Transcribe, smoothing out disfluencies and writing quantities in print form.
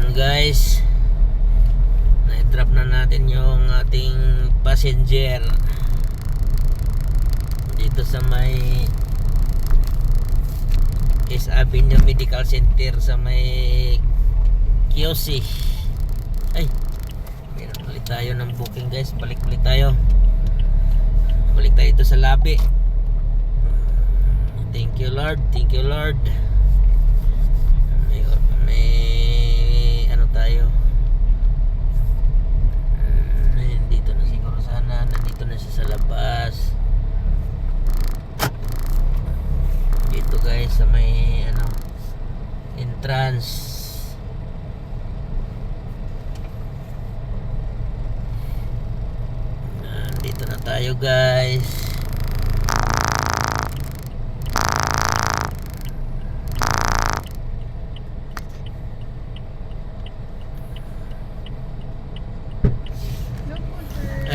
Ayan guys, na-drop na natin yung ating passenger dito sa may Quez Avenue Medical Center sa may QC. Ay, meron ulit tayo ng booking guys. Balik ulit tayo ito sa labi. Thank you Lord, thank you Lord. May ano tayo, dito na siguro sana. Nandito na siya sa labas dito guys sa may ano entrance. Nandito na tayo guys.